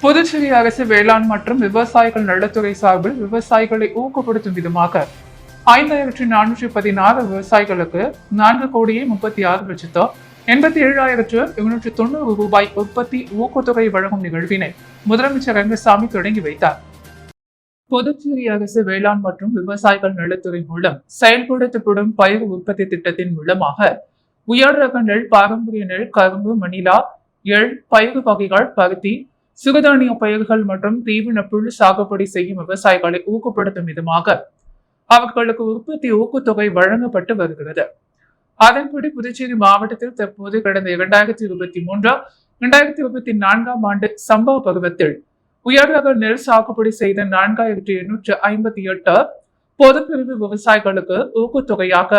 புதுச்சேரி அரசு வேளாண் மற்றும் விவசாயிகள் நலத்துறை சார்பில் விவசாயிகளை ஊக்கப்படுத்தும் விதமாக 5,416 விவசாயிகளுக்கு 4,36,87,790 ரூபாய் உற்பத்தி ஊக்கத்தொகை வழங்கும் நிகழ்வினை முதலமைச்சர் ரங்கசாமி தொடங்கி வைத்தார். புதுச்சேரி அரசு வேளாண் மற்றும் விவசாயிகள் நலத்துறை மூலம் செயல்படுத்தப்படும் பயிர் உற்பத்தி திட்டத்தின் மூலமாக உயர் ரக நெல், பாரம்பரிய நெல், கரும்பு, மணிலா, எள், பயிர் வகைகள், பருத்தி, சிறுதானிய பயிர்கள் மற்றும் தீவன புல் சாகுபடி செய்யும் விவசாயிகளை ஊக்கப்படுத்தும் விதமாக அவர்களுக்கு உற்பத்தி ஊக்கத்தொகை வழங்கப்பட்டு வருகிறது. அதன்படி புதுச்சேரி மாவட்டத்தில் தற்போது கடந்த 2023-2024 ஆண்டு சம்பா பருவத்தில் உயர் ரக நெல் சாகுபடி செய்த 4,858 பொதுப்பிரிவு விவசாயிகளுக்கு ஊக்கத்தொகையாக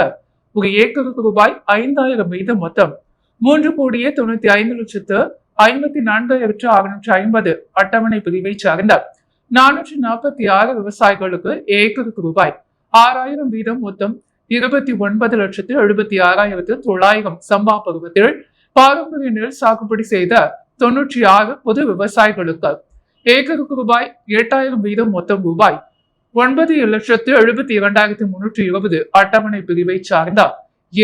ஒரு ஏக்கருக்கு ரூபாய் 5,000 மீது மொத்தம் 3,95,54,650 அட்டவணை பிரிவை சார்ந்த 446 விவசாயிகளுக்கு ஏக்கருக்கு ரூபாய் 6,000 வீதம் மொத்தம் 29,76,900 சம்பா பருவத்தில் பாரம்பரிய நெல் சாகுபடி செய்த 96 பொது விவசாயிகளுக்கு ஏக்கருக்கு ரூபாய் 8,000 வீதம் மொத்தம் ரூபாய் 9,72,320 அட்டவணை பிரிவை சார்ந்த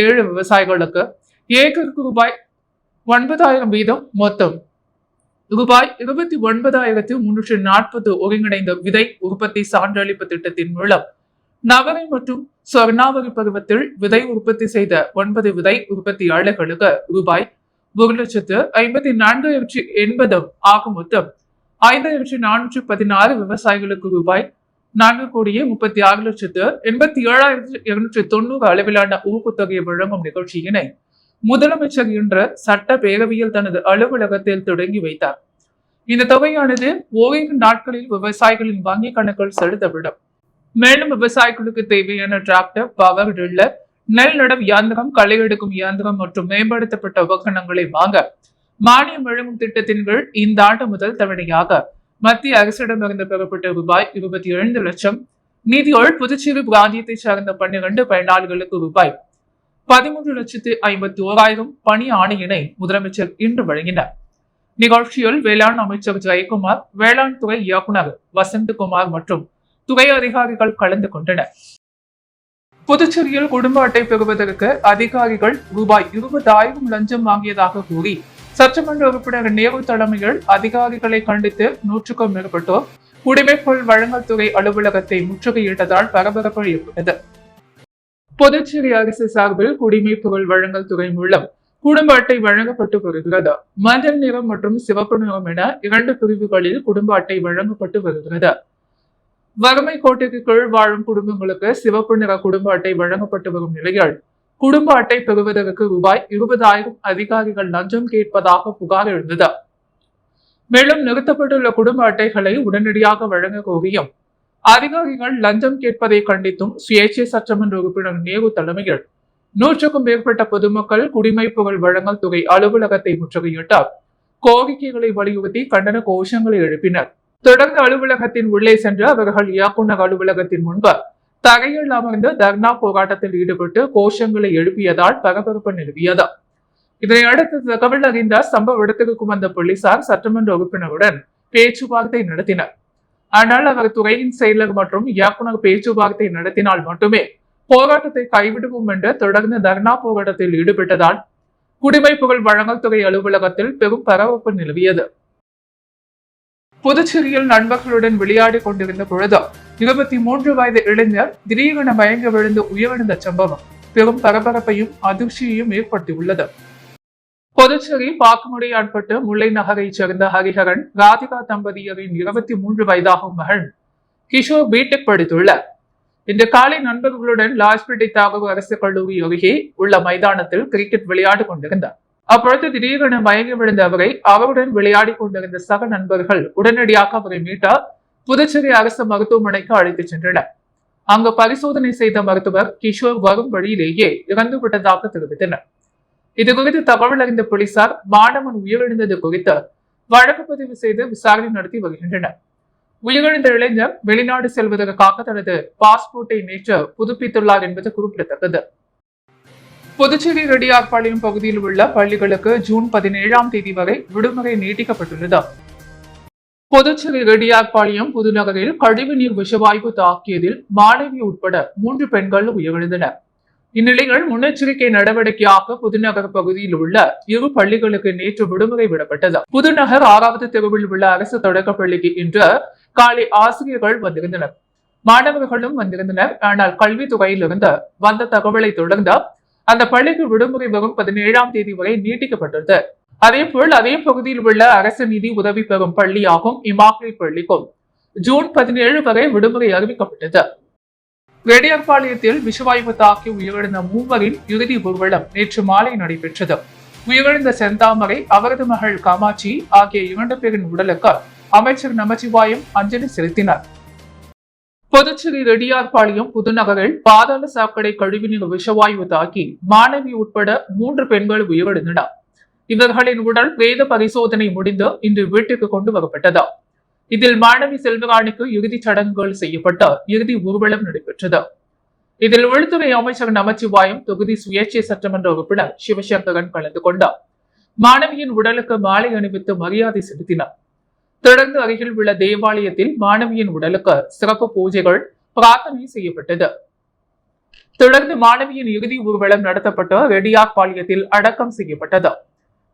7 விவசாயிகளுக்கு ஏக்கருக்கு ரூபாய் 9,000 வீதம் மொத்தம் ரூபாய் 29,340 ஒருங்கிணைந்த விதை உற்பத்தி சான்றளிப்பு திட்டத்தின் மூலம் நவரை மற்றும் சொர்ணாவரி பருவத்தில் விதை உற்பத்தி செய்த 9 விதை உற்பத்தியாளர்களுக்கு ரூபாய் 1,54,080 ஆக மொத்தம் 5,416 விவசாயிகளுக்கு ரூபாய் 4,36,87,290 அளவிலான ஊக்கத்தொகையை வழங்கும் நிகழ்ச்சியினை முதலமைச்சர் இன்று சட்டப்பேரவையில் தனது அலுவலகத்தில் தொடங்கி வைத்தார். இந்த தொகையானது ஓரிரு நாட்களில் விவசாயிகளின் வங்கி கணக்கில் செலுத்தப்படும். மேலும் விவசாயிகளுக்கு தேவையான டிராக்டர், பவர் டில்லர், நெல் நடவு இயந்திரம், களை எடுக்கும் இயந்திரம் மற்றும் மேம்படுத்தப்பட்ட உபகரணங்களை வாங்க மானியம் வழங்கும் திட்டத்தின் கீழ் இந்த ஆண்டு முதல் தவணையாக மத்திய அரசிடமிருந்து பெறப்பட்ட ரூபாய் 27 லட்சம் நிதியோடு புதுச்சேரி பிராந்தியத்தை சார்ந்த 12 பயனாளிகளுக்கு ரூபாய் 13,51,000 பணி ஆணையினை முதலமைச்சர் இன்று வழங்கினார். நிகழ்ச்சியில் வேளாண் அமைச்சர் ஜெயக்குமார், வேளாண் துறை இயக்குநர் வசந்தகுமார் மற்றும் துறை அதிகாரிகள் கலந்து கொண்டனர். புதுச்சேரியில் குடும்ப அட்டை பெறுவதற்கு அதிகாரிகள் ரூபாய் 20,000 லஞ்சம் வாங்கியதாக கூறி சட்டமன்ற உறுப்பினர் நேரு தலைமையில் அதிகாரிகளை கண்டித்து 100க்கும் மேற்பட்டோர் குடிமைப்பொருள் வழங்கல் துறை அலுவலகத்தை முற்றுகையிட்டதால் பரபரப்பு ஏற்பட்டது. புதுச்சேரி அரசு சார்பில் குடிமைப்பொருள் வழங்கல் துறை மூலம் குடும்ப அட்டை வழங்கப்பட்டு வருகிறது. மஞ்சள் நிறம் மற்றும் சிவப்பு நிறம் என 2 பிரிவுகளில் குடும்ப அட்டை வழங்கப்பட்டு வருகிறது. வறுமை கோட்டுக்கு கீழ் வாழும் குடும்பங்களுக்கு சிவப்பு நிற குடும்ப அட்டை வழங்கப்பட்டு வரும் நிலையில் குடும்ப அட்டை பெறுவதற்கு ரூபாய் 20,000 அதிகாரிகள் லஞ்சம் கேட்பதாக புகார் எழுந்தது. மேலும் நிறுத்தப்பட்டுள்ள குடும்ப அட்டைகளை உடனடியாக வழங்க கோரியும் அதிகாரிகள் லஞ்சம் கேட்பதை கண்டித்தும் சுயேட்சை சட்டமன்ற உறுப்பினர் நேரு தலைமையில் 100க்கும் மேற்பட்ட பொதுமக்கள் குடிமைப்பொருள் வழங்கல் துறை அலுவலகத்தை முற்றுகையிட்டார். கோரிக்கைகளை வலியுறுத்தி கண்டன கோஷங்களை எழுப்பினர். தொடர்ந்து அலுவலகத்தின் உள்ளே சென்று அவர்கள் இயக்குநர் அலுவலகத்தின் முன்பு தரையில் அமர்ந்து தர்ணா போராட்டத்தில் ஈடுபட்டு கோஷங்களை எழுப்பியதால் பரபரப்பு நிலவியது. இதனையடுத்து தகவல் அறிந்த சம்பவ இடத்திற்கு வந்த போலீசார் சட்டமன்ற உறுப்பினருடன் பேச்சுவார்த்தை நடத்தினர். ஆனால் அவர் துறையின் செயலர் மற்றும் இயக்குநர் பேச்சுவார்த்தை நடத்தினால் மட்டுமே போராட்டத்தை கைவிடுவோம் என்று தொடர்ந்து தர்ணா போராட்டத்தில் ஈடுபட்டதால் குடிமைப்பொருள் வழங்கல் துறை அலுவலகத்தில் பெரும் பரபரப்பு நிலவியது. புதுச்சேரியில் நண்பர்களுடன் விளையாடி கொண்டிருந்த பொழுது 23 வயது இளைஞர் திடீரென மயங்கி விழுந்து உயிரிழந்த சம்பவம் பெரும் பரபரப்பையும் அதிர்ச்சியையும் ஏற்படுத்தியுள்ளது. புதுச்சேரி பாக்குமுடையான்பட்டு முல்லை நகரைச் சேர்ந்த ஹரிஹரன், ராதிகா தம்பதியரின் 23 வயதாகும் மகன் கிஷோர் பிடெக் படித்துள்ளார். இன்று காலை நண்பர்களுடன் லாஸ்பேட்டை தாகூர் அரசு கல்லூரி அருகே உள்ள மைதானத்தில் கிரிக்கெட் விளையாடி கொண்டிருந்தார். அப்பொழுது திடீரென மயங்கி விழுந்த அவரை அவருடன் விளையாடி கொண்டிருந்த சக நண்பர்கள் உடனடியாக அவரை மீட்ட புதுச்சேரி அரசு மருத்துவமனைக்கு அழைத்துச் சென்றனர். அங்கு பரிசோதனை செய்த மருத்துவர் கிஷோர் வரும் வழியிலேயே இறந்துவிட்டதாக தெரிவித்தனர். இதுகுறித்து தகவல் அறிந்த போலீசார் மாணவன் உயிரிழந்தது குறித்து வழக்கு பதிவு செய்து விசாரணை நடத்தி வருகின்றனர். உயிரிழந்த இளைஞர் வெளிநாடு செல்வதற்காக தனது பாஸ்போர்ட்டை நேற்று புதுப்பித்துள்ளார் என்பது குறிப்பிடத்தக்கது. புதுச்சேரி ரெட்டியார்பாளையம் பகுதியில் உள்ள பள்ளிகளுக்கு ஜூன் 17ஆம் தேதி வரை விடுமுறை நீட்டிக்கப்பட்டுள்ளது. புதுச்சேரி ரெட்டியார்பாளையம் புதுநகரில் கழிவுநீர் விஷவாயு தாக்கியதில் மாணவி உட்பட 3 பெண்கள் உயிரிழந்தனர். இந்நிலையில் முன்னெச்சரிக்கை நடவடிக்கையாக புதுநகர் பகுதியில் உள்ள 2 பள்ளிகளுக்கு நேற்று விடுமுறை விடப்பட்டது. புதுநகர் 6வது தெருவில் உள்ள அரசு தொடக்கப் பள்ளிக்கு இன்று காலை ஆசிரியர்கள் வந்திருந்தனர், மாணவர்களும் வந்திருந்தனர். ஆனால் கல்வித்துறையிலிருந்து வந்த தகவலை தொடர்ந்து அந்த பள்ளிக்கு விடுமுறை வரும் 17ஆம் தேதி வரை நீட்டிக்கப்பட்டது. அதேபோல் அதே பகுதியில் உள்ள அரசு நிதி உதவி பெறும் பள்ளியாகும் இமாக்ரிட் பள்ளிக்கும் ஜூன் 17 வரை விடுமுறை அறிவிக்கப்பட்டது. ரெட்டியார்பாளையத்தில் விஷவாயு தாக்கி உயிரிழந்த 3 இறுதி ஊர்வலம் நேற்று மாலை நடைபெற்றது. உயிரிழந்த செந்தாமரை, அவரது மகள் காமாட்சி ஆகிய 2 பேரின் உடலுக்கு அமைச்சர் நமச்சிவாயம் அஞ்சலி செலுத்தினார். புதுச்சேரி ரெட்டியார்பாளையம் புதுநகரில் பாதாள சாக்கடை கழிவுநீர் விஷவாயு தாக்கி மாணவி உட்பட 3 பெண்கள் உயிரிழந்தனர். இவர்களின் உடல் பிரேத பரிசோதனை முடிந்து இன்று வீட்டுக்கு கொண்டு வரப்பட்டது. இதில் மாணவி செல்வராணிக்கு இறுதிச் சடங்குகள் செய்யப்பட்ட இறுதி ஊர்வலம் நடைபெற்றது. இதில் உள்துறை அமைச்சர் நமச்சிவாயம், தொகுதி சுயேட்சை சட்டமன்ற உறுப்பினர் சிவசங்கரன் கலந்து கொண்டார். மாணவியின் உடலுக்கு மாலை அணிவித்து மரியாதை செலுத்தினார். தொடர்ந்து அருகில் உள்ள தேவாலயத்தில் மாணவியின் உடலுக்கு சிறப்பு பூஜைகள், பிரார்த்தனை செய்யப்பட்டது. தொடர்ந்து மாணவியின் இறுதி ஊர்வலம் நடத்தப்பட்டு ரெட்டியார்பாளையத்தில் அடக்கம் செய்யப்பட்டது.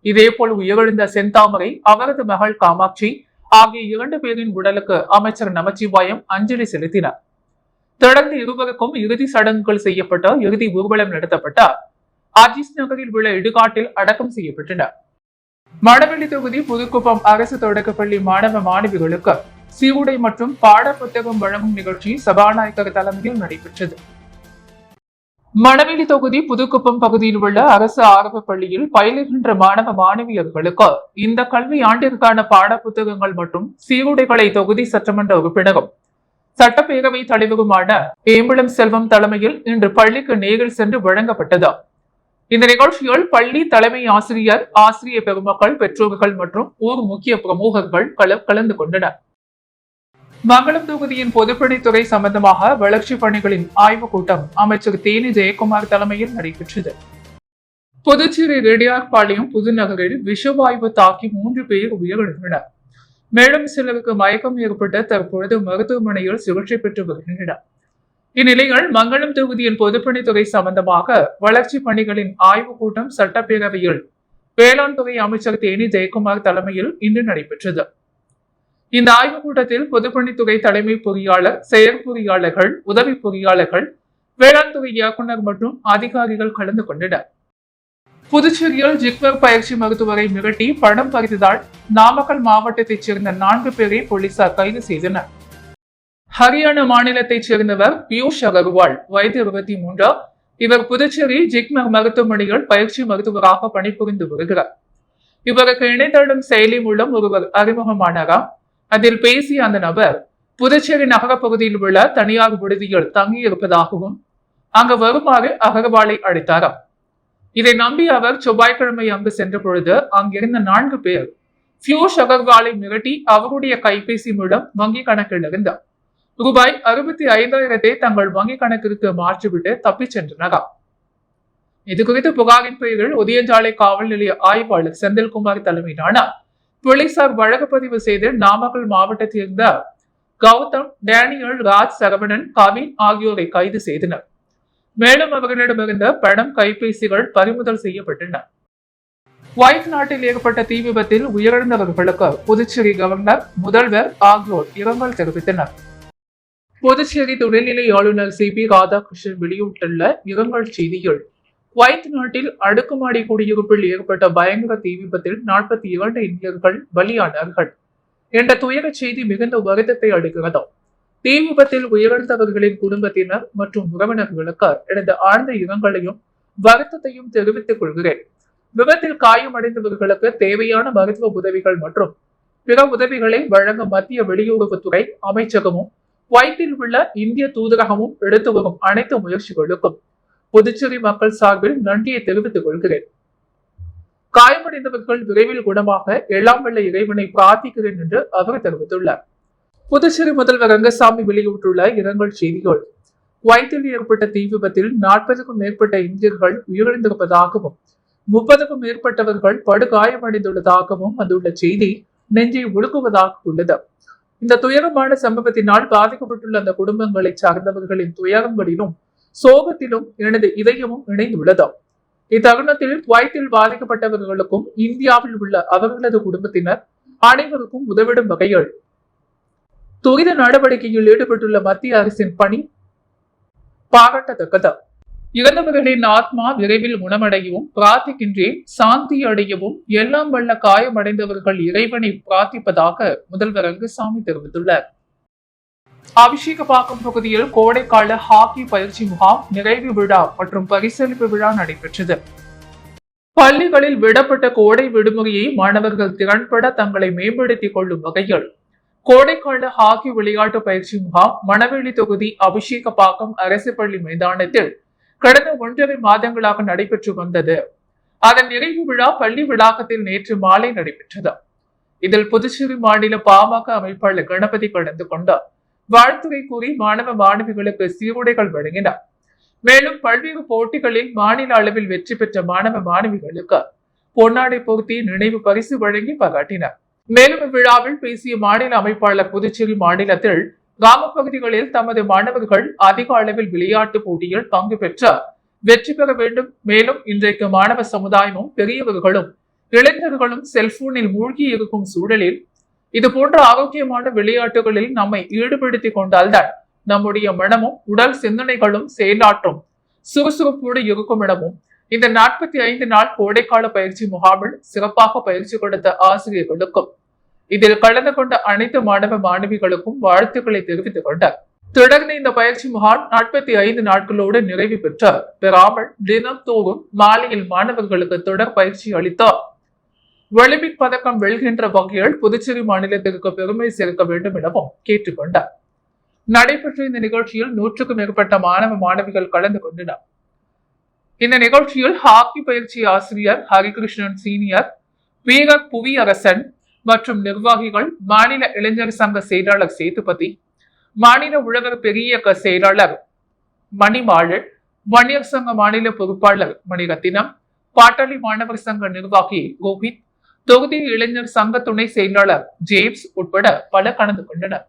இதேபோல் உயிரிழந்த செந்தாமரை, அவரது மகள் காமாட்சி ஆகிய 2 பேரின் உடலுக்கு அமைச்சர் நமச்சிவாயம் அஞ்சலி செலுத்தினார். தொடர்ந்து இருவருக்கும் இறுதி சடங்குகள் செய்யப்பட்ட இறுதி ஊர்வலம் நடத்தப்பட்ட அஜிஸ் நகரில் உள்ள இடுகாட்டில் அடக்கம் செய்யப்பட்டனர். மணவெளி தொகுதி புதுக்குப்பம் அரசு தொடக்கப்பள்ளி மாணவ மாணவிகளுக்கு சீருடை மற்றும் பாட புத்தகம் வழங்கும் நிகழ்ச்சி சபாநாயகர் தலைமையில் நடைபெற்றது. மணவெளி தொகுதி புதுக்குப்பம் பகுதியில் உள்ள அரசு ஆரம்ப பள்ளியில் பயிலுகின்ற மாணவ மாணவியர்களுக்கு இந்த கல்வி ஆண்டிற்கான பாட புத்தகங்கள் மற்றும் சீருடைகளை தொகுதி சட்டமன்ற உறுப்பினரும் சட்டப்பேரவை தலைவருமான ஏம்பலம் செல்வம் தலைமையில் இன்று பள்ளிக்கு நேரில் சென்று வழங்கப்பட்டது. இந்த நிகழ்ச்சியில் பள்ளி தலைமை ஆசிரியர், ஆசிரிய பெருமக்கள், பெற்றோர்கள் மற்றும் ஊர் முக்கிய பிரமுகர்கள் கலந்து கொண்டனர். மங்களம் தொகுதியின் பொதுப்பணித்துறை சம்பந்தமாக வளர்ச்சி பணிகளின் ஆய்வுக் கூட்டம் அமைச்சர் தேனி ஜெயக்குமார் தலைமையில் நடைபெற்றது. புதுச்சேரி ரெட்டியார்பாளையம் புதுநகரில் விஷவாயு தாக்கி 3 பேர் உயிரிழந்தனர். மேலும் சிலருக்கு மயக்கம் ஏற்பட்டு தற்பொழுது மருத்துவமனையில் சிகிச்சை பெற்று வருகின்றனர். இந்நிலையில் மங்களம் தொகுதியின் பொதுப்பணித்துறை சம்பந்தமாக வளர்ச்சி பணிகளின் ஆய்வுக் கூட்டம் சட்டப்பேரவையில் வேளாண் துறை அமைச்சர் தேனி ஜெயக்குமார் தலைமையில் இன்று நடைபெற்றது. இந்த ஆய்வுக் கூட்டத்தில் பொதுப்பணித்துறை தலைமை பொறியாளர், செயற்பொறியாளர்கள், உதவி பொறியாளர்கள், வேளாண் துறை இயக்குநர் மற்றும் அதிகாரிகள் கலந்து கொண்டனர். புதுச்சேரியில் ஜிப்மர் பயிற்சி மருத்துவரை மிரட்டி பணம் பறித்ததால் நாமக்கல் மாவட்டத்தைச் சேர்ந்த 4 பேரை போலீசார் கைது செய்தனர். ஹரியானா மாநிலத்தைச் சேர்ந்தவர் பியூஷ் அகர்வால், வயது 23. இவர் புதுச்சேரி ஜிப்மர் மருத்துவமனையில் பயிற்சி மருத்துவராக பணிபுரிந்து வருகிறார். இவருக்கு இணையதளம் செயலி மூலம் ஒருவர் அறிமுகமானாராம். அதில் பேசிய அந்த நபர் புதுச்சேரி நகர பகுதியில் உள்ள தனியார் விடுதியில் தங்கியிருப்பதாகவும் அங்கு வருமாறு அகர்வாலை அழைத்தாராம். இதை நம்பி அவர் செவ்வாய்க்கிழமை அங்கு சென்ற பொழுது அங்கிருந்த 4 பேர் பியூஷ் அகர்வாலை மிரட்டி அவருடைய கைபேசி மூலம் வங்கி கணக்கில் இருந்த ரூபாய் 65,000 தங்கள் வங்கி கணக்கிற்கு மாற்றிவிட்டு தப்பிச் சென்றனராம். இது குறித்து புகாரின் பெயரில் உதயஞ்சாலை காவல் நிலைய ஆய்வாளர் செந்தில்குமார் தலைமையிலான போலீசார் வழக்கு பதிவு செய்து நாமக்கல் மாவட்டத்தில் இருந்த கௌதம், டேனியல், ராஜ், சரவணன், கவின் ஆகியோரை கைது செய்தனர். மேலும் அவர்களிடமிருந்த பணம், கைபேசிகள் பறிமுதல் செய்யப்பட்டன. குவைத் நாட்டில் ஏற்பட்ட தீ விபத்தில் உயிரிழந்தவர்களுக்கு புதுச்சேரி கவர்னர், முதல்வர் ஆகியோர் இரங்கல் தெரிவித்தனர். புதுச்சேரி துணைநிலை ஆளுநர் CP ராதாகிருஷ்ணன் வெளியிட்டுள்ள இரங்கல் செய்தியில், குவைத் நாட்டில் அடுக்குமாடி குடியிருப்பில் ஏற்பட்ட பயங்கர தீ விபத்தில் 42 இந்தியர்கள் பலியானார்கள் என்ற துயர செய்தி மிகுந்த வருத்தத்தை அளிக்கிறது. தீ விபத்தில் உயிரிழந்தவர்களின் குடும்பத்தினர் மற்றும் உறவினர்களுக்கு எனது ஆழ்ந்த இரங்கலையும் வருத்தத்தையும் தெரிவித்துக் கொள்கிறேன். விபத்தில் காயமடைந்தவர்களுக்கு தேவையான மருத்துவ உதவிகள் மற்றும் பிற உதவிகளை வழங்க மத்திய வெளியுறவுத்துறை அமைச்சகமும் குவைத்தில் உள்ள இந்திய தூதரகமும் எடுத்து வரும் அனைத்து முயற்சிகளுக்கும் புதுச்சேரி மக்கள் சார்பில் நன்றியை தெரிவித்துக் கொள்கிறேன். காயமடைந்தவர்கள் விரைவில் குணமாக எல்லாம் வல்ல இறைவனை பிரார்த்திக்கிறேன் என்று அவர் தெரிவித்துள்ளார். புதுச்சேரி முதல்வர் ரங்கசாமி வெளியிட்டுள்ள இரங்கல் செய்திகள், குவைத்தில் ஏற்பட்ட தீ விபத்தில் 40க்கும் மேற்பட்ட இந்தியர்கள் உயிரிழந்திருப்பதாகவும் 30க்கும் மேற்பட்டவர்கள் படுகாயமடைந்துள்ளதாகவும் வந்துள்ள செய்தி நெஞ்சை உழுக்குவதாக உள்ளது. இந்த துயரமான சம்பவத்தினால் பாதிக்கப்பட்டுள்ள அந்த குடும்பங்களை சார்ந்தவர்களின் துயரங்களிலும் சோகத்திலும் எனது இதயமும் இணைந்துள்ளது. இத்தருணத்தில் குவைத்தில் பாதிக்கப்பட்டவர்களுக்கும் இந்தியாவில் உள்ள அவர்களது குடும்பத்தினர் அனைவருக்கும் உதவிடும் வகையில் துரித நடவடிக்கையில் ஈடுபட்டுள்ள மத்திய அரசின் பணி பாராட்டத்தக்கது. இறந்தவர்களின் ஆத்மா விரைவில் குணமடையவும் பிரார்த்திக்கின்றேன். சாந்தி அடையவும் எல்லாம் வல்ல காயமடைந்தவர்கள் இறைவனை பிரார்த்திப்பதாக முதல்வர் ரங்கசாமி தெரிவித்துள்ளார். அபிஷேகப்பாக்கம் பகுதியில் கோடைக்கால ஹாக்கி பயிற்சி முகாம் நிறைவு விழா மற்றும் பரிசளிப்பு விழா நடைபெற்றது. பள்ளிகளில் விடப்பட்ட கோடை விடுமுறையை மாணவர்கள் திறன்பட தங்களை மேம்படுத்திக் கொள்ளும் வகையில் கோடைக்கால ஹாக்கி விளையாட்டு பயிற்சி முகாம் மணவெளி தொகுதி அபிஷேகப்பாக்கம் அரசு பள்ளி மைதானத்தில் கடந்த 1.5 மாதங்களாக நடைபெற்று வந்தது. அதன் நிறைவு விழா பள்ளி வளாகத்தில் நேற்று மாலை நடைபெற்றது. இதில் புதுச்சேரி மாநில பாமக அமைப்பாளர் கணபதி கலந்து கொண்டார். வாழ்த்துரை கூறி மாணவ மாணவிகளுக்கு சீருடைகள் வழங்கினார். மேலும் பல்வேறு போட்டிகளில் மாநில அளவில் வெற்றி பெற்ற மாணவ மாணவிகளுக்கு பொன்னாடை போர்த்தி நினைவு பரிசு வழங்கி பாராட்டினார். மேலும் இவ்விழாவில் பேசிய மாநில அமைப்பாளர் புதுச்சேரி மாநிலத்தில் கிராமப்பகுதிகளில் தமது மாணவர்கள் அதிக அளவில் விளையாட்டு போட்டியில் பங்கு பெற்று வெற்றி பெற வேண்டும். மேலும் இன்றைக்கு மாணவ சமுதாயமும் பெரியவர்களும் இளைஞர்களும் செல்போனில் மூழ்கி இருக்கும் சூழலில் இது போன்ற ஆரோக்கியமான விளையாட்டுகளில் நம்மை ஈடுபடுத்திக் கொண்டால்தான் நம்முடைய மனமும் உடல் சிந்தனைகளும் செயலாற்றும் சுறுசுறுப்போடு இருக்கும் எனவும் இந்த 45 நாள் கோடைக்கால பயிற்சி முகாமில் சிறப்பாக பயிற்சி கொடுத்த ஆசிரியர்களுக்கும் இதில் கலந்து கொண்ட அனைத்து மாணவ மாணவிகளுக்கும் வாழ்த்துக்களை தெரிவித்துக் கொண்டார். தொடர்ந்து இந்த பயிற்சி முகாம் 45 நாட்களோடு நிறைவு பெறாமல் தினந்தோறும் மாலையில் மாணவர்களுக்கு தொடர் பயிற்சி அளித்தார். ஒலிம்பிக் பதக்கம் வெல்கின்ற வகையில் புதுச்சேரி மாநிலத்திற்கு பெருமை சேர்க்க வேண்டும் எனவும் கேட்டுக்கொண்டார். நடைபெற்ற இந்த நிகழ்ச்சியில் 100க்கும் மேற்பட்ட மாணவ மாணவிகள் கலந்து கொண்டனர். இந்த நிகழ்ச்சியில் ஹாக்கி பயிற்சி ஆசிரியர் ஹரிகிருஷ்ணன் சீனியர், வீரர் புவியரசன் மற்றும் நிர்வாகிகள், மாநில இளைஞர் சங்க செயலாளர் சேதுபதி, மாநில உழவர் பெரிய செயலாளர் மணிமாளன், வன்னியர் சங்க மாநில பொறுப்பாளர் மணிரத்தினம், பாட்டாளி மாணவர் சங்க நிர்வாகி கோவிந்த், தொகுதி இளைஞர் சங்க துணை செயலாளர் ஜேம்ஸ் உட்பட பலர் கலந்து கொண்டனர்.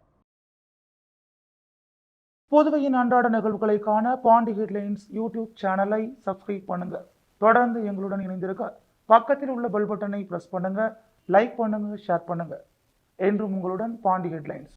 புதுவையின் அன்றாட நிகழ்வுகளை காண பாண்டி ஹெட்லைன்ஸ் யூடியூப் சேனலை சப்ஸ்கிரைப் பண்ணுங்க. தொடர்ந்து எங்களுடன் இணைந்திருக்க பக்கத்தில் உள்ள பெல் பட்டனை பிரஸ் பண்ணுங்க. லைக் பண்ணுங்க, ஷேர் பண்ணுங்க. என்றும் உங்களுடன் பாண்டி ஹெட்லைன்ஸ்.